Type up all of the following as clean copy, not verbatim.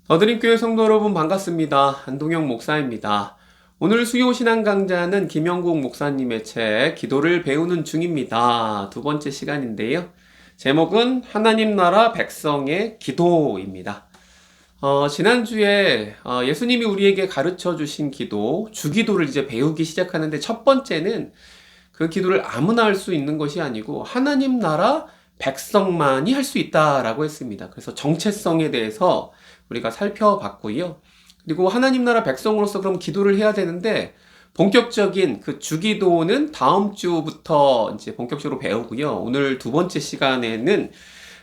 더드림교회 성도 여러분 반갑습니다. 안동영 목사입니다. 오늘 수요 신앙 강좌는 김영국 목사님의 책 기도를 배우는 중입니다. 두 번째 시간인데요. 제목은 하나님 나라 백성의 기도입니다. 지난주에 예수님이 우리에게 가르쳐 주신 기도, 주기도를 이제 배우기 시작하는데 첫 번째는 그 기도를 아무나 할 수 있는 것이 아니고 하나님 나라 백성만이 할 수 있다라고 했습니다. 그래서 정체성에 대해서 우리가 살펴봤고요. 그리고 하나님 나라 백성으로서 그럼 기도를 해야 되는데 본격적인 그 주기도는 다음 주부터 이제 본격적으로 배우고요. 오늘 두 번째 시간에는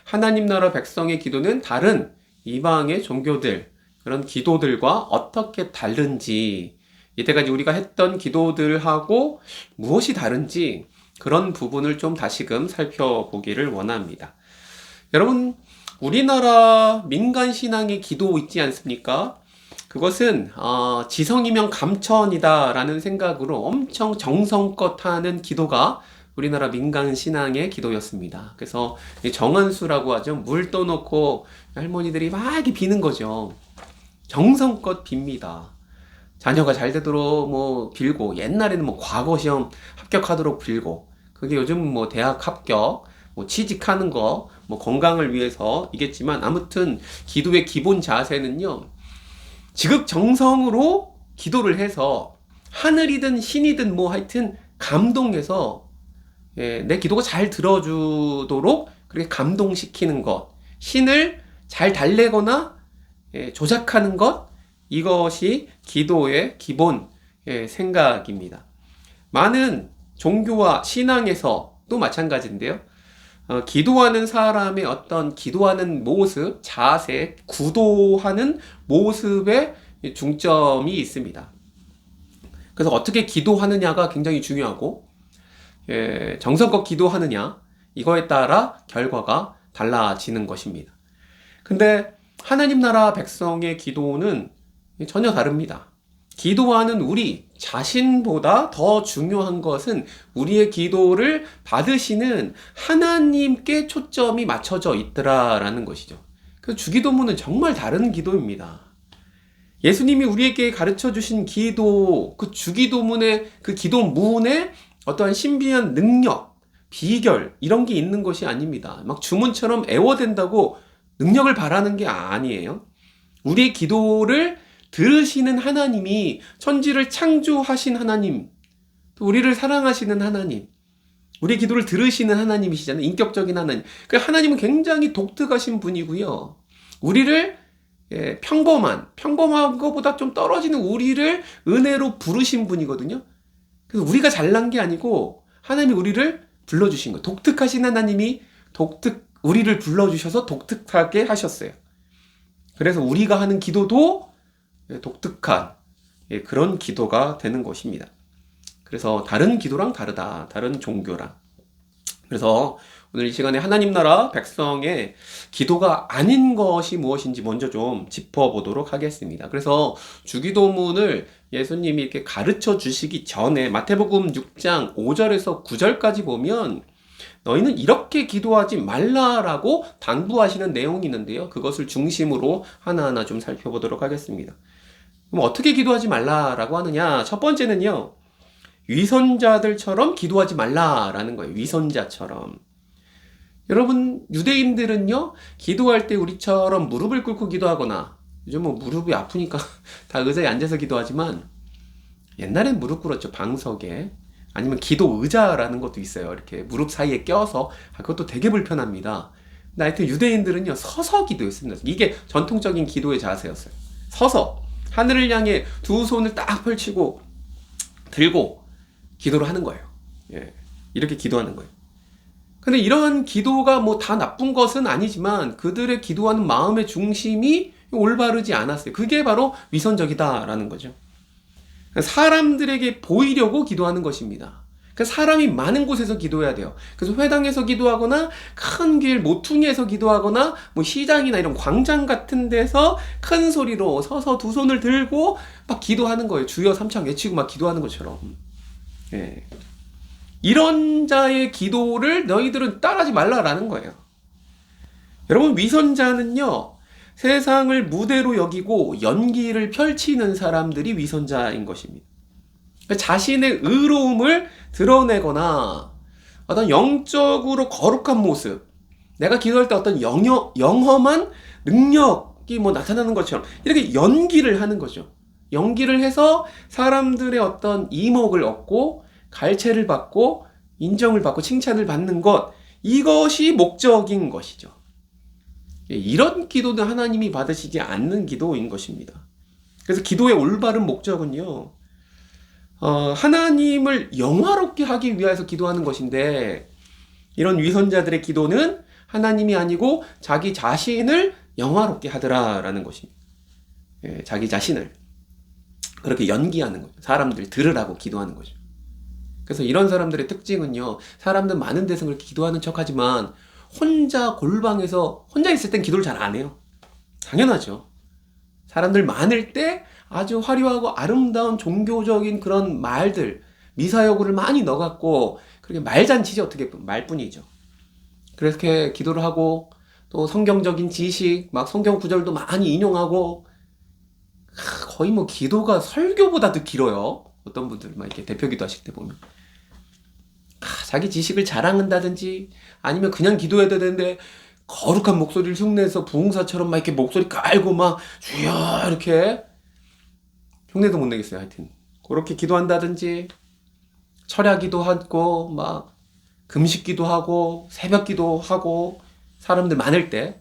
하나님 나라 백성의 기도는 다른 이방의 종교들, 그런 기도들과 어떻게 다른지, 이때까지 우리가 했던 기도들하고 무엇이 다른지 그런 부분을 좀 다시금 살펴보기를 원합니다. 여러분, 우리나라 민간신앙의 기도 있지 않습니까? 그것은 지성이면 감천이다라는 생각으로 엄청 정성껏 하는 기도가 우리나라 민간신앙의 기도였습니다. 그래서 정한수라고 하죠. 물 떠놓고 할머니들이 막 이렇게 비는 거죠. 정성껏 빕니다. 자녀가 잘 되도록 뭐 빌고, 옛날에는 뭐 과거 시험 합격하도록 빌고, 그게 요즘 뭐 대학 합격, 뭐 취직하는 거, 뭐 건강을 위해서이겠지만, 아무튼 기도의 기본 자세는요, 지극정성으로 기도를 해서 하늘이든 신이든 뭐 하여튼 감동해서 내 기도가 잘 들어주도록 그렇게 감동시키는 것, 신을 잘 달래거나 조작하는 것, 이것이 기도의 기본 생각입니다. 많은 종교와 신앙에서도 마찬가지인데요. 기도하는 사람의 어떤 기도하는 모습, 자세, 구도하는 모습에 중점이 있습니다. 그래서 어떻게 기도하느냐가 굉장히 중요하고, 정성껏 기도하느냐, 이거에 따라 결과가 달라지는 것입니다. 근데 하나님 나라 백성의 기도는 전혀 다릅니다. 기도하는 우리 자신보다 더 중요한 것은 우리의 기도를 받으시는 하나님께 초점이 맞춰져 있더라라는 것이죠. 그 주기도문은 정말 다른 기도입니다. 예수님이 우리에게 가르쳐 주신 기도, 그 주기도문의 그 기도문에 어떠한 신비한 능력, 비결 이런 게 있는 것이 아닙니다. 막 주문처럼 애워댄다고 능력을 바라는 게 아니에요. 우리의 기도를 들으시는 하나님이 천지를 창조하신 하나님, 또 우리를 사랑하시는 하나님, 우리 기도를 들으시는 하나님이시잖아요. 인격적인 하나님. 그 하나님은 굉장히 독특하신 분이고요. 우리를 평범한 것보다 좀 떨어지는 우리를 은혜로 부르신 분이거든요. 그래서 우리가 잘난 게 아니고 하나님이 우리를 불러주신 거예요. 독특하신 하나님이 우리를 불러주셔서 독특하게 하셨어요. 그래서 우리가 하는 기도도 독특한 그런 기도가 되는 것입니다. 그래서 다른 기도랑 다르다. 다른 종교랑. 그래서 오늘 이 시간에 하나님 나라 백성의 기도가 아닌 것이 무엇인지 먼저 좀 짚어보도록 하겠습니다. 그래서 주기도문을 예수님이 이렇게 가르쳐 주시기 전에 마태복음 6장 5절에서 9절까지 보면 너희는 이렇게 기도하지 말라라고 당부하시는 내용이 있는데요. 그것을 중심으로 하나하나 좀 살펴보도록 하겠습니다. 그럼 어떻게 기도하지 말라라고 하느냐? 첫 번째는요, 위선자들처럼 기도하지 말라라는 거예요. 위선자처럼. 여러분, 유대인들은요, 기도할 때 우리처럼 무릎을 꿇고 기도하거나, 요즘 뭐 무릎이 아프니까 다 의자에 앉아서 기도하지만, 옛날엔 무릎 꿇었죠, 방석에. 아니면 기도 의자라는 것도 있어요. 이렇게 무릎 사이에 껴서. 그것도 되게 불편합니다. 근데 하여튼 유대인들은요, 서서 기도했습니다. 이게 전통적인 기도의 자세였어요. 서서. 하늘을 향해 두 손을 딱 펼치고, 들고, 기도를 하는 거예요. 이렇게 기도하는 거예요. 근데 이러한 기도가 뭐 다 나쁜 것은 아니지만 그들의 기도하는 마음의 중심이 올바르지 않았어요. 그게 바로 위선적이다라는 거죠. 사람들에게 보이려고 기도하는 것입니다. 사람이 많은 곳에서 기도해야 돼요. 그래서 회당에서 기도하거나 큰 길 모퉁이에서 기도하거나 뭐 시장이나 이런 광장 같은 데서 큰 소리로 서서 두 손을 들고 막 기도하는 거예요. 주여 삼창 외치고 막 기도하는 것처럼. 이런 자의 기도를 너희들은 따라하지 말라라는 거예요. 여러분, 위선자는요, 세상을 무대로 여기고 연기를 펼치는 사람들이 위선자인 것입니다. 자신의 의로움을 드러내거나 어떤 영적으로 거룩한 모습, 내가 기도할 때 어떤 영험한 능력이 뭐 나타나는 것처럼 이렇게 연기를 하는 거죠. 연기를 해서 사람들의 어떤 이목을 얻고 갈채를 받고 인정을 받고 칭찬을 받는 것, 이것이 목적인 것이죠. 이런 기도는 하나님이 받으시지 않는 기도인 것입니다. 그래서 기도의 올바른 목적은요, 하나님을 영화롭게 하기 위해서 기도하는 것인데, 이런 위선자들의 기도는 하나님이 아니고 자기 자신을 영화롭게 하더라라는 것입니다. 자기 자신을 그렇게 연기하는 거죠. 사람들 들으라고 기도하는 거죠. 그래서 이런 사람들의 특징은요, 사람들 많은 데서 그렇게 기도하는 척 하지만 혼자 골방에서 혼자 있을 땐 기도를 잘 안 해요. 당연하죠. 사람들 많을 때 아주 화려하고 아름다운 종교적인 그런 말들, 미사여구를 많이 넣어갖고 그렇게 말잔치지, 어떻게 말뿐이죠. 그렇게 기도를 하고 또 성경적인 지식, 막 성경 구절도 많이 인용하고, 거의 뭐 기도가 설교보다도 길어요. 어떤 분들 막 이렇게 대표 기도하실 때 보면 자기 지식을 자랑한다든지 아니면 그냥 기도해야 되는데 거룩한 목소리를 흉내서 부흥사처럼 막 이렇게 목소리 깔고 막 주여 이렇게 흉내도 못 내겠어요. 하여튼 그렇게 기도한다든지 철야기도 하고 막 금식기도 하고 새벽기도 하고 사람들 많을 때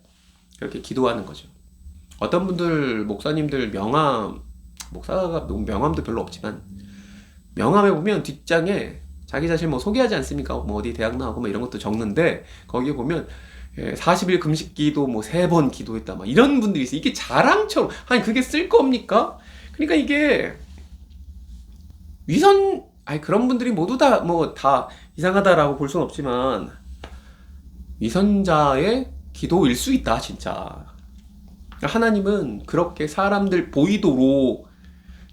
그렇게 기도하는 거죠. 어떤 분들 목사님들 목사가 명함도 별로 없지만 명함에 보면 뒷장에 자기 자신 뭐 소개하지 않습니까? 뭐 어디 대학 나오고 뭐 이런 것도 적는데 거기에 보면 40일 금식기도 뭐 3번 기도했다 막 이런 분들이 있어요. 이게 자랑처럼, 아니 그게 쓸 겁니까? 그러니까 이게 그런 분들이 모두 다 뭐 다 이상하다라고 볼 수는 없지만 위선자의 기도일 수 있다 진짜. 하나님은 그렇게 사람들 보이도록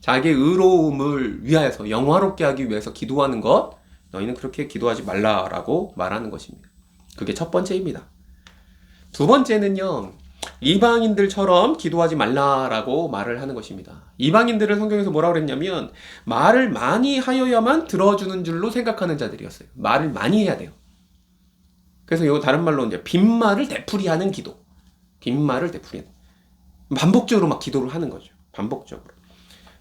자기의 의로움을 위하여서 영화롭게 하기 위해서 기도하는 것, 너희는 그렇게 기도하지 말라라고 말하는 것입니다. 그게 첫 번째입니다. 두 번째는요, 이방인들처럼 기도하지 말라라고 말을 하는 것입니다. 이방인들을 성경에서 뭐라고 그랬냐면 말을 많이 하여야만 들어주는 줄로 생각하는 자들이었어요. 말을 많이 해야 돼요. 그래서 이거 다른 말로 이제 빈말을 되풀이하는 기도. 빈말을 되풀이하는. 반복적으로 막 기도를 하는 거죠. 반복적으로.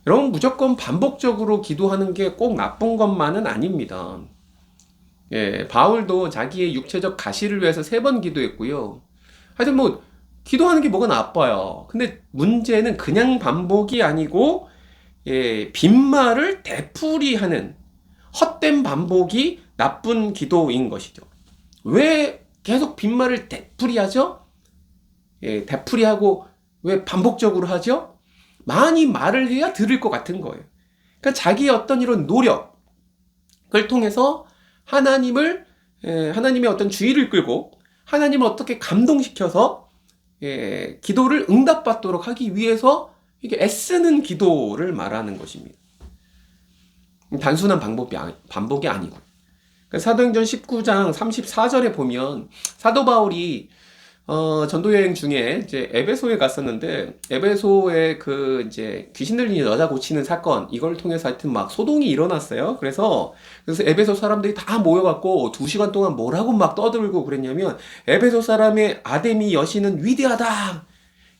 여러분, 무조건 반복적으로 기도하는 게 꼭 나쁜 것만은 아닙니다. 바울도 자기의 육체적 가시를 위해서 3번 기도했고요. 하여튼 뭐 기도하는 게 뭐가 나빠요. 근데 문제는 그냥 반복이 아니고 빈말을 되풀이하는 헛된 반복이 나쁜 기도인 것이죠. 왜 계속 빈말을 되풀이하죠? 되풀이하고 왜 반복적으로 하죠? 많이 말을 해야 들을 것 같은 거예요. 그러니까 자기의 어떤 이런 노력을 통해서 하나님의 어떤 주의를 끌고 하나님을 어떻게 감동시켜서 기도를 응답받도록 하기 위해서 이게 애쓰는 기도를 말하는 것입니다. 단순한 반복이 아니고. 사도행전 19장 34절에 보면 사도 바울이 전도여행 중에 이제 에베소에 갔었는데, 에베소에 그 이제 귀신 들린 여자 고치는 사건, 이걸 통해서 하여튼 막 소동이 일어났어요. 그래서 에베소 사람들이 다 모여갖고 2시간 동안 뭐라고 막 떠들고 그랬냐면, 에베소 사람의 아데미 여신은 위대하다!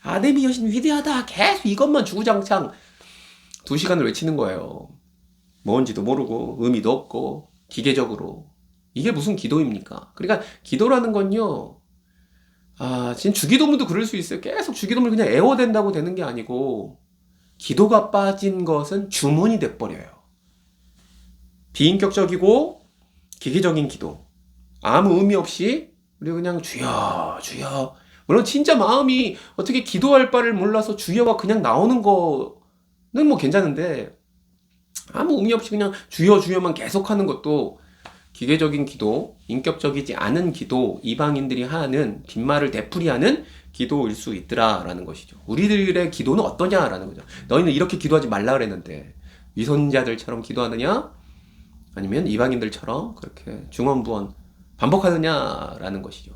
아데미 여신 위대하다! 계속 이것만 주구장창 2시간을 외치는 거예요. 뭔지도 모르고, 의미도 없고, 기계적으로. 이게 무슨 기도입니까? 그러니까 기도라는 건요, 지금 주기도문도 그럴 수 있어요. 계속 주기도문을 그냥 애워댄다고 되는 게 아니고, 기도가 빠진 것은 주문이 돼버려요. 비인격적이고 기계적인 기도, 아무 의미 없이 우리 그냥 주여 주여, 물론 진짜 마음이 어떻게 기도할 바를 몰라서 주여가 그냥 나오는 거는 뭐 괜찮은데, 아무 의미 없이 그냥 주여 주여만 계속하는 것도 기계적인 기도, 인격적이지 않은 기도, 이방인들이 하는 빈말을 되풀이하는 기도일 수 있더라라는 것이죠. 우리들의 기도는 어떠냐라는 거죠. 너희는 이렇게 기도하지 말라 그랬는데 위선자들처럼 기도하느냐? 아니면 이방인들처럼 그렇게 중언부언 반복하느냐라는 것이죠.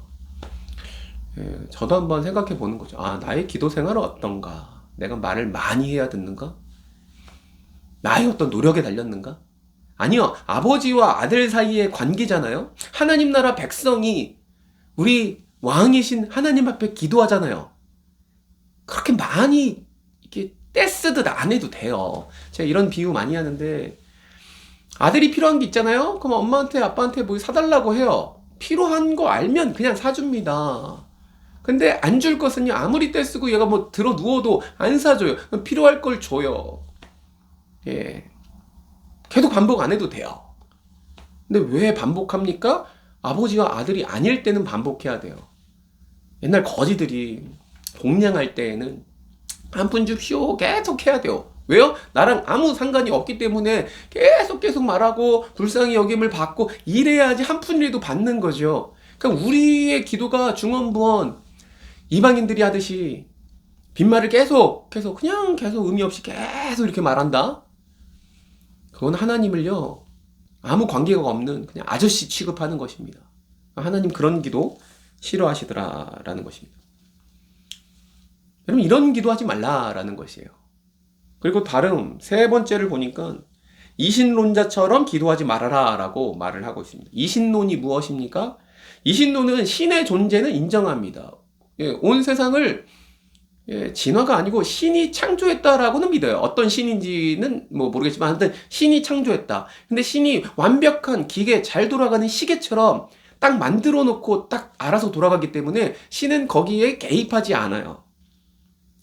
저도 한번 생각해 보는 거죠. 아, 나의 기도 생활은 어떤가? 내가 말을 많이 해야 듣는가? 나의 어떤 노력에 달렸는가? 아니요. 아버지와 아들 사이의 관계잖아요. 하나님 나라 백성이 우리 왕이신 하나님 앞에 기도하잖아요. 그렇게 많이 이렇게 떼쓰듯 안 해도 돼요. 제가 이런 비유 많이 하는데, 아들이 필요한 게 있잖아요. 그럼 엄마한테 아빠한테 뭐 사달라고 해요. 필요한 거 알면 그냥 사줍니다. 근데 안 줄 것은요, 아무리 떼쓰고 얘가 뭐 들어 누워도 안 사줘요. 그럼 필요할 걸 줘요. 예. 계속 반복 안 해도 돼요. 근데 왜 반복합니까? 아버지와 아들이 아닐 때는 반복해야 돼요. 옛날 거지들이 공양할 때에는 한 푼 줍쇼 계속 해야 돼요. 왜요? 나랑 아무 상관이 없기 때문에 계속 말하고 불쌍히 여김을 받고 이래야지 한 푼이라도 받는 거죠. 그러니까 우리의 기도가 중언부언 이방인들이 하듯이 빈말을 계속 그냥 계속 의미 없이 계속 이렇게 말한다? 그건 하나님을요, 아무 관계가 없는 그냥 아저씨 취급하는 것입니다. 하나님 그런 기도 싫어하시더라라는 것입니다. 여러분, 이런 기도하지 말라라는 것이에요. 그리고 다른 세 번째를 보니까 이신론자처럼 기도하지 말아라라고 말을 하고 있습니다. 이신론이 무엇입니까? 이신론은 신의 존재는 인정합니다. 온 세상을 진화가 아니고 신이 창조했다라고는 믿어요. 어떤 신인지는 뭐 모르겠지만 하여튼 신이 창조했다. 근데 신이 완벽한 기계, 잘 돌아가는 시계처럼 딱 만들어 놓고 딱 알아서 돌아가기 때문에 신은 거기에 개입하지 않아요.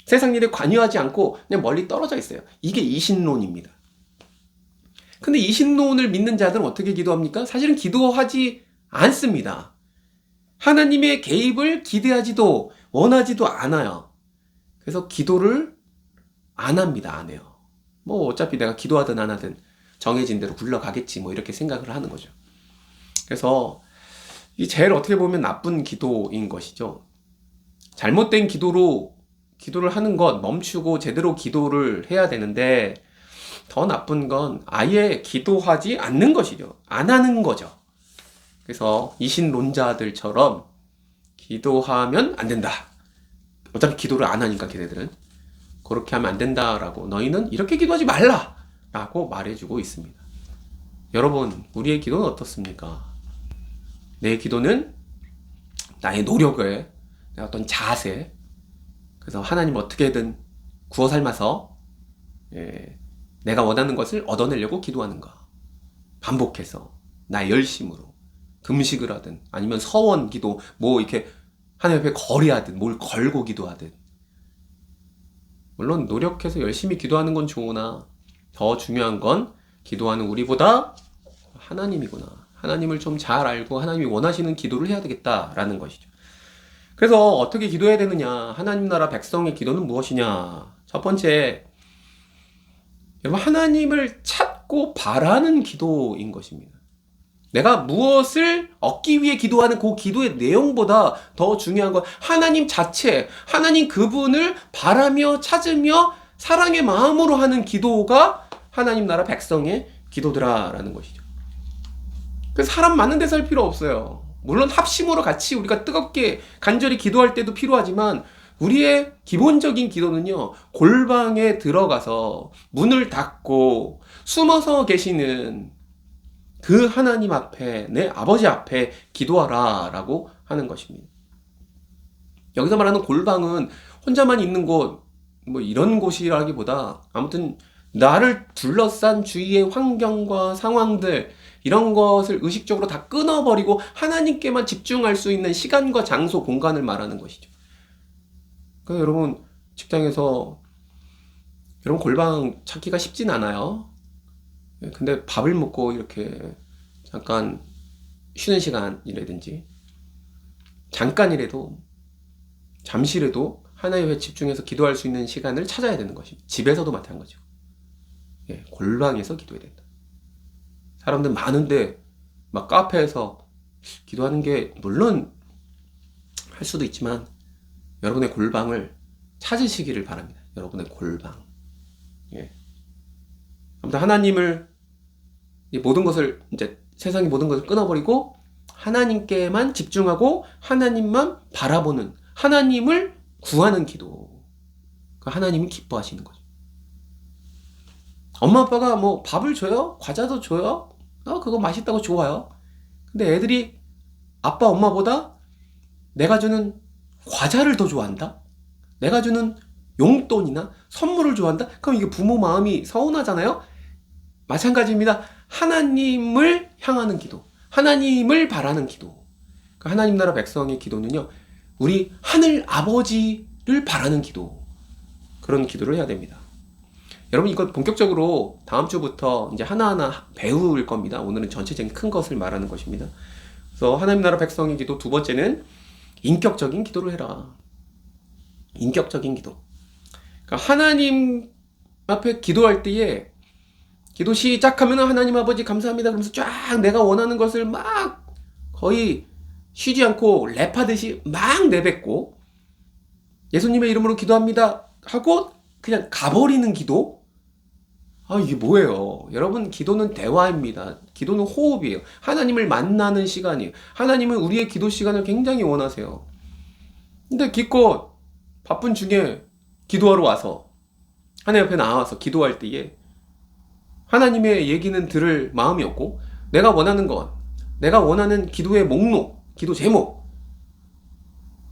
세상 일에 관여하지 않고 그냥 멀리 떨어져 있어요. 이게 이신론입니다. 근데 이신론을 믿는 자들은 어떻게 기도합니까? 사실은 기도하지 않습니다. 하나님의 개입을 기대하지도 원하지도 않아요. 그래서 기도를 안 합니다. 안 해요. 뭐 어차피 내가 기도하든 안 하든 정해진 대로 굴러가겠지 뭐 이렇게 생각을 하는 거죠. 그래서 이 제일 어떻게 보면 나쁜 기도인 것이죠. 잘못된 기도를 하는 것 멈추고 제대로 기도를 해야 되는데, 더 나쁜 건 아예 기도하지 않는 것이죠. 안 하는 거죠. 그래서 이신론자들처럼 기도하면 안 된다. 어차피 기도를 안 하니까 걔네들은 그렇게 하면 안 된다라고, 너희는 이렇게 기도하지 말라 라고 말해주고 있습니다. 여러분, 우리의 기도는 어떻습니까? 내 기도는 나의 노력을, 내 어떤 자세, 그래서 하나님 어떻게든 구워 삶아서 내가 원하는 것을 얻어내려고 기도하는가. 반복해서 나의 열심으로 금식을 하든 아니면 서원 기도, 뭐 이렇게 하나님 앞에 거리하든 뭘 걸고 기도하든. 물론 노력해서 열심히 기도하는 건 좋으나 더 중요한 건 기도하는 우리보다 하나님이구나. 하나님을 좀 잘 알고 하나님이 원하시는 기도를 해야 되겠다라는 것이죠. 그래서 어떻게 기도해야 되느냐? 하나님 나라 백성의 기도는 무엇이냐? 첫 번째, 여러분, 하나님을 찾고 바라는 기도인 것입니다. 내가 무엇을 얻기 위해 기도하는 그 기도의 내용보다 더 중요한 건 하나님 자체, 하나님 그분을 바라며 찾으며 사랑의 마음으로 하는 기도가 하나님 나라 백성의 기도더라라는 것이죠. 그래서 사람 많은 데서 할 필요 없어요. 물론 합심으로 같이 우리가 뜨겁게 간절히 기도할 때도 필요하지만, 우리의 기본적인 기도는요, 골방에 들어가서 문을 닫고 숨어서 계시는 그 하나님 앞에, 내 아버지 앞에 기도하라 라고 하는 것입니다. 여기서 말하는 골방은 혼자만 있는 곳, 뭐 이런 곳이라기보다 아무튼 나를 둘러싼 주위의 환경과 상황들, 이런 것을 의식적으로 다 끊어버리고 하나님께만 집중할 수 있는 시간과 장소, 공간을 말하는 것이죠. 그러니까 여러분, 직장에서 여러분 골방 찾기가 쉽진 않아요. 근데 밥을 먹고 이렇게 잠깐 쉬는 시간이라든지 잠깐이라도, 잠시라도 하나님에 집중해서 기도할 수 있는 시간을 찾아야 되는 것입니다. 집에서도 마찬가지고, 골방에서 기도해야 된다. 사람들 많은데 막 카페에서 기도하는 게 물론 할 수도 있지만, 여러분의 골방을 찾으시기를 바랍니다. 여러분의 골방. 아무튼 하나님을, 모든 것을, 이제 세상의 모든 것을 끊어버리고 하나님께만 집중하고 하나님만 바라보는, 하나님을 구하는 기도. 하나님이 기뻐하시는 거죠. 엄마 아빠가 뭐 밥을 줘요? 과자도 줘요? 그거 맛있다고 좋아요. 근데 애들이 아빠 엄마보다 내가 주는 과자를 더 좋아한다? 내가 주는 용돈이나 선물을 좋아한다? 그럼 이게 부모 마음이 서운하잖아요? 마찬가지입니다. 하나님을 향하는 기도, 하나님을 바라는 기도. 하나님 나라 백성의 기도는요, 우리 하늘 아버지를 바라는 기도, 그런 기도를 해야 됩니다. 여러분, 이거 본격적으로 다음 주부터 이제 하나하나 배울 겁니다. 오늘은 전체적인 큰 것을 말하는 것입니다. 그래서 하나님 나라 백성의 기도 두 번째는 인격적인 기도를 해라. 인격적인 기도. 그러니까 하나님 앞에 기도할 때에 기도 시작하면 하나님 아버지 감사합니다 그러면서 쫙 내가 원하는 것을 막 거의 쉬지 않고 랩하듯이 막 내뱉고, 예수님의 이름으로 기도합니다 하고 그냥 가버리는 기도? 이게 뭐예요? 여러분, 기도는 대화입니다. 기도는 호흡이에요. 하나님을 만나는 시간이에요. 하나님은 우리의 기도 시간을 굉장히 원하세요. 근데 기껏 바쁜 중에 기도하러 와서 하나님 앞에 나와서 기도할 때에 하나님의 얘기는 들을 마음이 없고, 내가 원하는 것, 내가 원하는 기도의 목록, 기도 제목,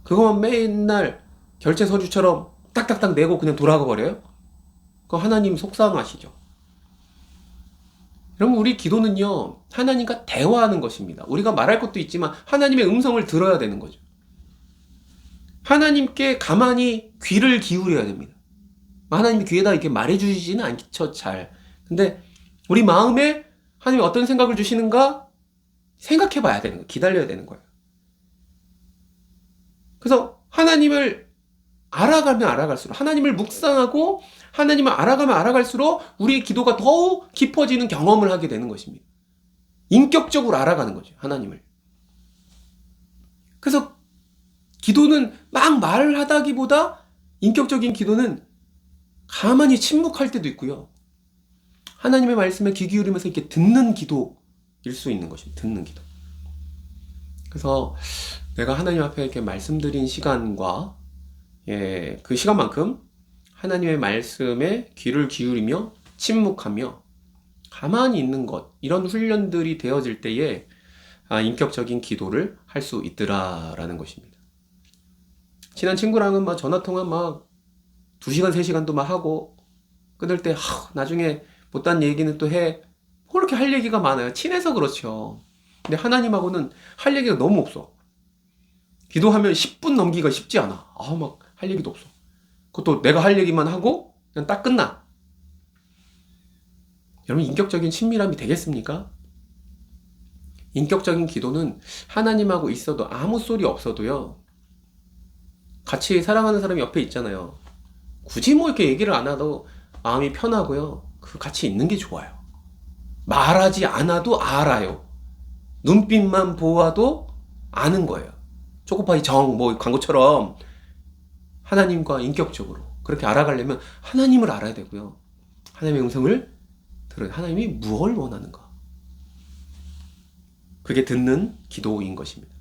그것만 맨날 결제 서류처럼 딱딱딱 내고 그냥 돌아가 버려요? 그거 하나님 속상하시죠? 여러분, 우리 기도는요, 하나님과 대화하는 것입니다. 우리가 말할 것도 있지만 하나님의 음성을 들어야 되는 거죠. 하나님께 가만히 귀를 기울여야 됩니다. 하나님이 귀에다 이렇게 말해주시지는 않죠, 잘. 근데 우리 마음에 하나님이 어떤 생각을 주시는가 생각해 봐야 되는 거예요. 기다려야 되는 거예요. 그래서 하나님을 알아가면 알아갈수록, 하나님을 묵상하고 하나님을 알아가면 알아갈수록 우리의 기도가 더욱 깊어지는 경험을 하게 되는 것입니다. 인격적으로 알아가는 거죠, 하나님을. 그래서 기도는 막 말을 하다기보다 인격적인 기도는 가만히 침묵할 때도 있고요. 하나님의 말씀에 귀 기울이면서 이렇게 듣는 기도일 수 있는 것입니다. 듣는 기도. 그래서 내가 하나님 앞에 이렇게 말씀드린 시간과 그 시간만큼 하나님의 말씀에 귀를 기울이며 침묵하며 가만히 있는 것, 이런 훈련들이 되어질 때에 인격적인 기도를 할 수 있더라라는 것입니다. 친한 친구랑은 막 전화통화 막 2시간, 3시간도 막 하고 끊을 때 나중에 못한 얘기는 또 해. 그렇게 할 얘기가 많아요. 친해서 그렇죠. 근데 하나님하고는 할 얘기가 너무 없어. 기도하면 10분 넘기기가 쉽지 않아. 막 할 얘기도 없어. 그것도 내가 할 얘기만 하고 그냥 딱 끝나. 여러분, 인격적인 친밀함이 되겠습니까? 인격적인 기도는 하나님하고 있어도 아무 소리 없어도요, 같이 사랑하는 사람이 옆에 있잖아요. 굳이 뭐 이렇게 얘기를 안 해도 마음이 편하고요. 같이 있는 게 좋아요. 말하지 않아도 알아요. 눈빛만 보아도 아는 거예요. 초코파이 뭐 광고처럼 하나님과 인격적으로 그렇게 알아가려면 하나님을 알아야 되고요. 하나님의 음성을 들어야, 하나님이 무엇을 원하는가. 그게 듣는 기도인 것입니다.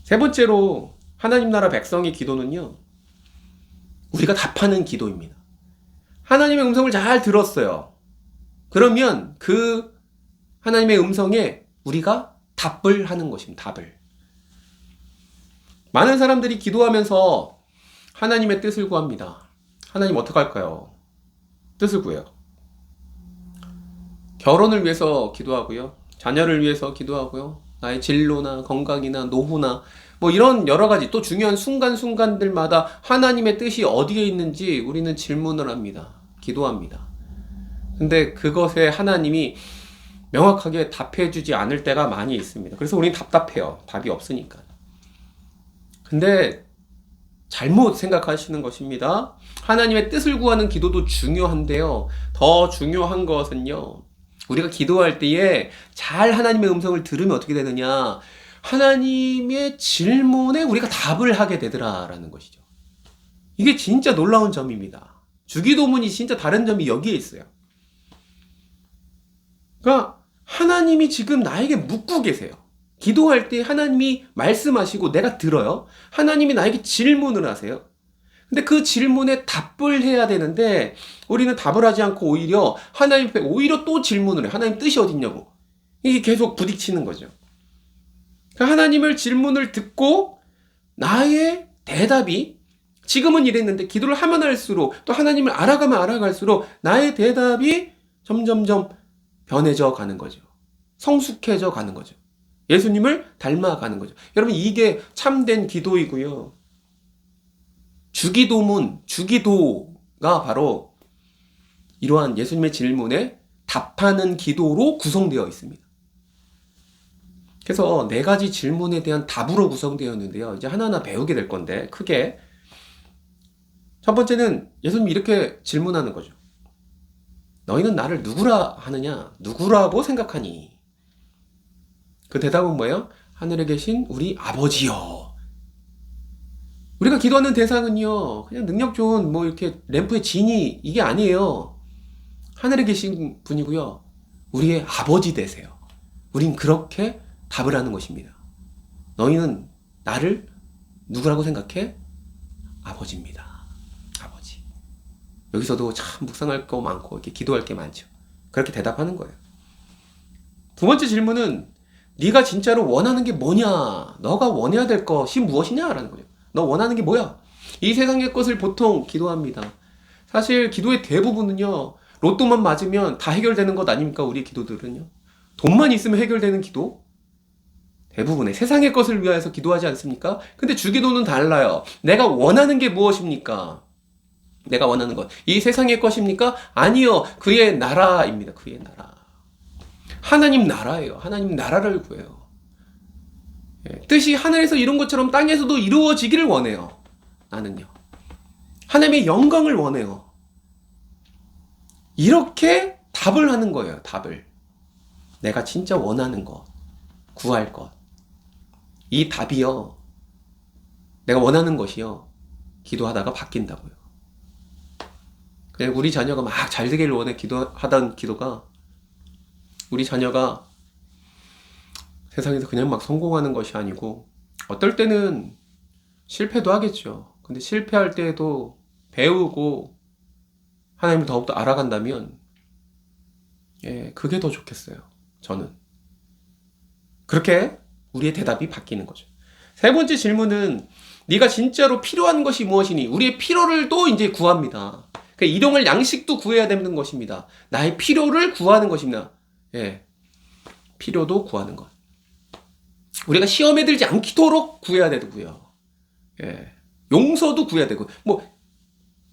세 번째로 하나님 나라 백성의 기도는요, 우리가 답하는 기도입니다. 하나님의 음성을 잘 들었어요. 그러면 그 하나님의 음성에 우리가 답을 하는 것입니다. 답을. 많은 사람들이 기도하면서 하나님의 뜻을 구합니다. 하나님 어떡할까요? 뜻을 구해요. 결혼을 위해서 기도하고요. 자녀를 위해서 기도하고요. 나의 진로나 건강이나 노후나 뭐 이런 여러 가지 또 중요한 순간순간들마다 하나님의 뜻이 어디에 있는지 우리는 질문을 합니다. 기도합니다. 근데 그것에 하나님이 명확하게 답해주지 않을 때가 많이 있습니다. 그래서 우리는 답답해요. 답이 없으니까. 근데 잘못 생각하시는 것입니다. 하나님의 뜻을 구하는 기도도 중요한데요. 더 중요한 것은요, 우리가 기도할 때에 잘 하나님의 음성을 들으면 어떻게 되느냐, 하나님의 질문에 우리가 답을 하게 되더라라는 것이죠. 이게 진짜 놀라운 점입니다. 주기도문이 진짜 다른 점이 여기에 있어요. 그러니까 하나님이 지금 나에게 묻고 계세요. 기도할 때 하나님이 말씀하시고 내가 들어요. 하나님이 나에게 질문을 하세요. 근데 그 질문에 답을 해야 되는데 우리는 답을 하지 않고 오히려 하나님 앞에 오히려 또 질문을 해. 하나님 뜻이 어딨냐고. 이게 계속 부딪히는 거죠. 하나님을 질문을 듣고 나의 대답이 지금은 이랬는데 기도를 하면 할수록 또 하나님을 알아가면 알아갈수록 나의 대답이 점점점 변해져 가는 거죠. 성숙해져 가는 거죠. 예수님을 닮아가는 거죠. 여러분 이게 참된 기도이고요. 주기도문, 주기도가 바로 이러한 예수님의 질문에 답하는 기도로 구성되어 있습니다. 그래서 4가지 질문에 대한 답으로 구성되어 있는데요. 이제 하나하나 배우게 될 건데 크게 첫 번째는 예수님이 이렇게 질문하는 거죠. 너희는 나를 누구라 하느냐? 누구라고 생각하니? 그 대답은 뭐예요? 하늘에 계신 우리 아버지요. 우리가 기도하는 대상은요, 그냥 능력 좋은 뭐 이렇게 램프의 지니 이게 아니에요. 하늘에 계신 분이고요. 우리의 아버지 되세요. 우린 그렇게 답을 하는 것입니다. 너희는 나를 누구라고 생각해? 아버지입니다. 아버지. 여기서도 참 묵상할 거 많고 이렇게 기도할 게 많죠. 그렇게 대답하는 거예요. 두 번째 질문은 네가 진짜로 원하는 게 뭐냐? 너가 원해야 될 것이 무엇이냐? 라는 거예요. 너 원하는 게 뭐야? 이 세상의 것을 보통 기도합니다. 사실 기도의 대부분은요. 로또만 맞으면 다 해결되는 것 아닙니까? 우리 기도들은요. 돈만 있으면 해결되는 기도? 대부분의 세상의 것을 위하여서 기도하지 않습니까? 근데 주기도는 달라요. 내가 원하는 게 무엇입니까? 내가 원하는 것. 이 세상의 것입니까? 아니요. 그의 나라입니다. 그의 나라. 하나님 나라예요. 하나님 나라를 구해요. 뜻이 하늘에서 이룬 것처럼 땅에서도 이루어지기를 원해요. 나는요. 하나님의 영광을 원해요. 이렇게 답을 하는 거예요. 답을. 내가 진짜 원하는 것. 구할 것. 이 답이요. 내가 원하는 것이요. 기도하다가 바뀐다고요. 그냥 우리 자녀가 막 잘 되기를 원해 하던 기도가 우리 자녀가 세상에서 그냥 막 성공하는 것이 아니고 어떨 때는 실패도 하겠죠. 근데 실패할 때에도 배우고 하나님을 더욱더 알아간다면 그게 더 좋겠어요. 저는. 그렇게 우리의 대답이 바뀌는 거죠. 세 번째 질문은 네가 진짜로 필요한 것이 무엇이니? 우리의 필요를 또 이제 구합니다. 그러니까 일용할 양식도 구해야 되는 것입니다. 나의 필요를 구하는 것입니다. 필요도 구하는 것. 우리가 시험에 들지 않도록 구해야 되고요. 용서도 구해야 되고,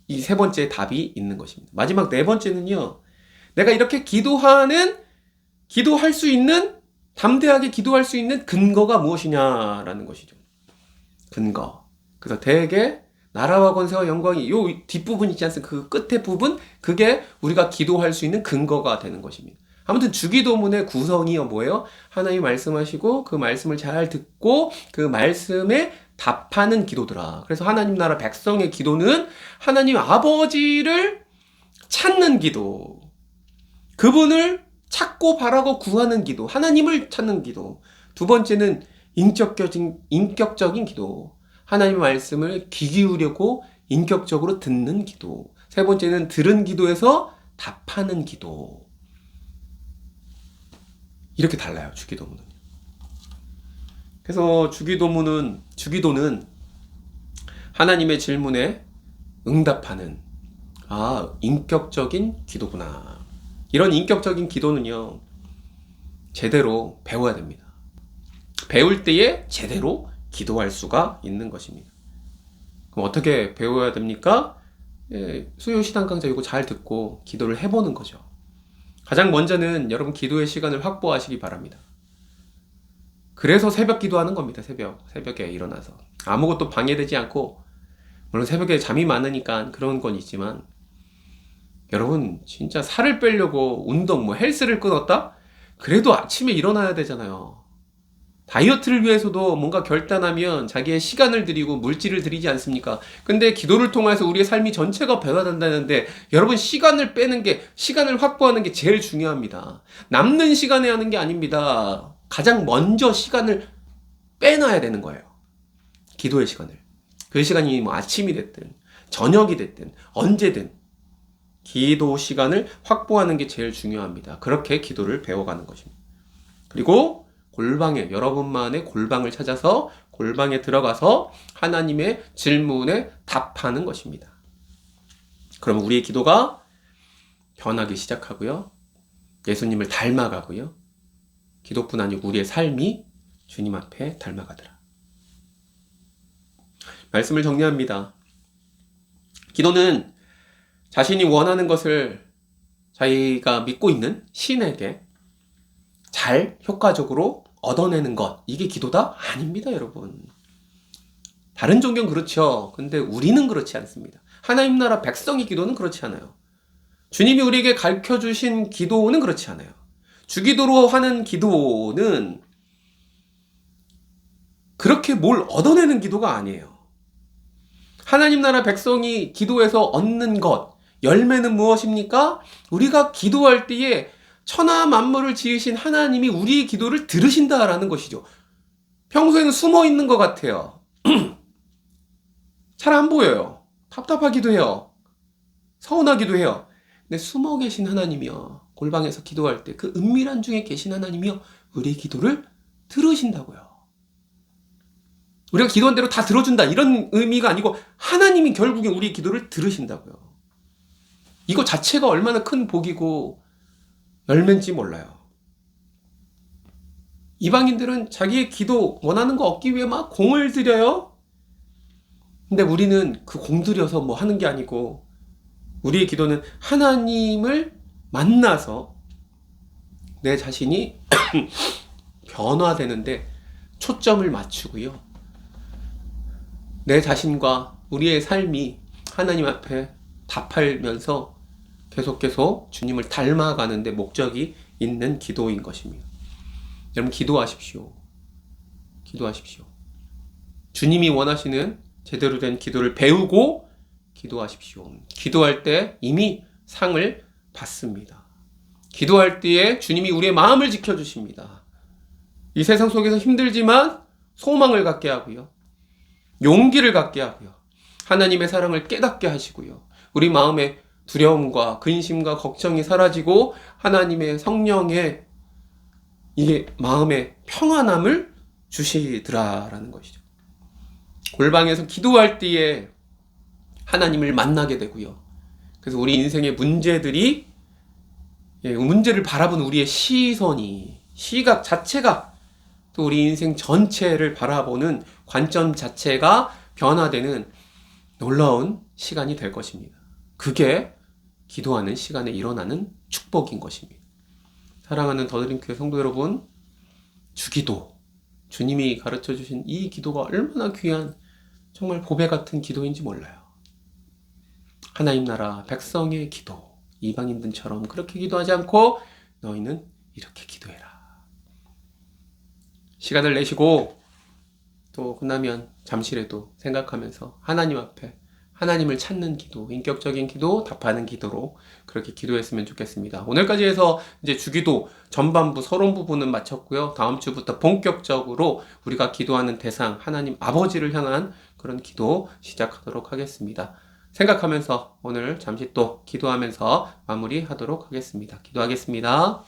이 세 번째 답이 있는 것입니다. 마지막 네 번째는요, 내가 이렇게 기도할 수 있는, 담대하게 기도할 수 있는 근거가 무엇이냐라는 것이죠. 근거. 그래서 대개 나라와 권세와 영광이 요 뒷부분 있지 않습니까? 그 끝에 부분, 그게 우리가 기도할 수 있는 근거가 되는 것입니다. 아무튼 주기도문의 구성이 뭐예요? 하나님이 말씀하시고 그 말씀을 잘 듣고 그 말씀에 답하는 기도더라. 그래서 하나님 나라 백성의 기도는 하나님 아버지를 찾는 기도. 그분을 찾고 바라고 구하는 기도. 하나님을 찾는 기도. 두 번째는 인격적인 기도. 하나님의 말씀을 귀 기울이고 인격적으로 듣는 기도. 세 번째는 들은 기도에서 답하는 기도. 이렇게 달라요, 주기도문은. 그래서 주기도는 하나님의 질문에 응답하는 인격적인 기도구나. 이런 인격적인 기도는요, 제대로 배워야 됩니다. 배울 때에 제대로 기도할 수가 있는 것입니다. 그럼 어떻게 배워야 됩니까? 수요 시단 강좌 이거 잘 듣고 기도를 해보는 거죠. 가장 먼저는 여러분 기도의 시간을 확보하시기 바랍니다. 그래서 새벽 기도하는 겁니다. 새벽에 일어나서 아무것도 방해되지 않고, 물론 새벽에 잠이 많으니까 그런 건 있지만, 여러분 진짜 살을 빼려고 운동 헬스를 끊었다? 그래도 아침에 일어나야 되잖아요. 다이어트를 위해서도 뭔가 결단하면 자기의 시간을 들이고 물질을 들이지 않습니까? 근데 기도를 통해서 우리의 삶이 전체가 변화된다는데, 여러분 시간을 확보하는 게 제일 중요합니다. 남는 시간에 하는 게 아닙니다. 가장 먼저 시간을 빼놔야 되는 거예요. 기도의 시간을. 그 시간이 뭐 아침이 됐든 저녁이 됐든 언제든 기도 시간을 확보하는 게 제일 중요합니다. 그렇게 기도를 배워가는 것입니다. 그리고 골방에, 여러분만의 골방을 찾아서 골방에 들어가서 하나님의 질문에 답하는 것입니다. 그러면 우리의 기도가 변하기 시작하고요. 예수님을 닮아가고요. 기도뿐 아니고 우리의 삶이 주님 앞에 닮아가더라. 말씀을 정리합니다. 기도는 자신이 원하는 것을 자기가 믿고 있는 신에게 잘 효과적으로 얻어내는 것, 이게 기도다? 아닙니다, 여러분. 다른 종교는 그렇죠. 근데 우리는 그렇지 않습니다. 하나님 나라 백성의 기도는 그렇지 않아요. 주님이 우리에게 가르쳐주신 기도는 그렇지 않아요. 주기도로 하는 기도는 그렇게 뭘 얻어내는 기도가 아니에요. 하나님 나라 백성이 기도해서 얻는 것, 열매는 무엇입니까? 우리가 기도할 때에 천하 만물을 지으신 하나님이 우리의 기도를 들으신다라는 것이죠. 평소에는 숨어 있는 것 같아요. 잘 안 보여요. 답답하기도 해요. 서운하기도 해요. 근데 숨어 계신 하나님이요. 골방에서 기도할 때 그 은밀한 중에 계신 하나님이요. 우리의 기도를 들으신다고요. 우리가 기도한 대로 다 들어준다 이런 의미가 아니고 하나님이 결국에 우리의 기도를 들으신다고요. 이거 자체가 얼마나 큰 복이고 열매인지 몰라요. 이방인들은 자기의 기도 원하는 거 얻기 위해 막 공을 들여요. 근데 우리는 그 공 들여서 뭐 하는 게 아니고 우리의 기도는 하나님을 만나서 내 자신이 변화되는데 초점을 맞추고요. 내 자신과 우리의 삶이 하나님 앞에 답하면서 계속 주님을 닮아가는 데 목적이 있는 기도인 것입니다. 여러분 기도하십시오. 기도하십시오. 주님이 원하시는 제대로 된 기도를 배우고 기도하십시오. 기도할 때 이미 상을 받습니다. 기도할 때에 주님이 우리의 마음을 지켜주십니다. 이 세상 속에서 힘들지만 소망을 갖게 하고요. 용기를 갖게 하고요. 하나님의 사랑을 깨닫게 하시고요. 우리 마음에 두려움과 근심과 걱정이 사라지고 하나님의 성령의 이게 마음의 평안함을 주시더라라는 것이죠. 골방에서 기도할 때에 하나님을 만나게 되고요. 그래서 우리 인생의 문제들이 문제를 바라보는 우리의 시선이 시각 자체가 또 우리 인생 전체를 바라보는 관점 자체가 변화되는 놀라운 시간이 될 것입니다. 그게 기도하는 시간에 일어나는 축복인 것입니다. 사랑하는 더드림교회 성도 여러분, 주기도, 주님이 가르쳐 주신 이 기도가 얼마나 귀한 정말 보배 같은 기도인지 몰라요. 하나님 나라 백성의 기도, 이방인들처럼 그렇게 기도하지 않고 너희는 이렇게 기도해라. 시간을 내시고 또 끝나면 잠시라도 생각하면서 하나님 앞에 하나님을 찾는 기도, 인격적인 기도, 답하는 기도로 그렇게 기도했으면 좋겠습니다. 오늘까지 해서 이제 주기도 전반부 서론 부분은 마쳤고요. 다음 주부터 본격적으로 우리가 기도하는 대상 하나님 아버지를 향한 그런 기도 시작하도록 하겠습니다. 생각하면서 오늘 잠시 또 기도하면서 마무리하도록 하겠습니다. 기도하겠습니다.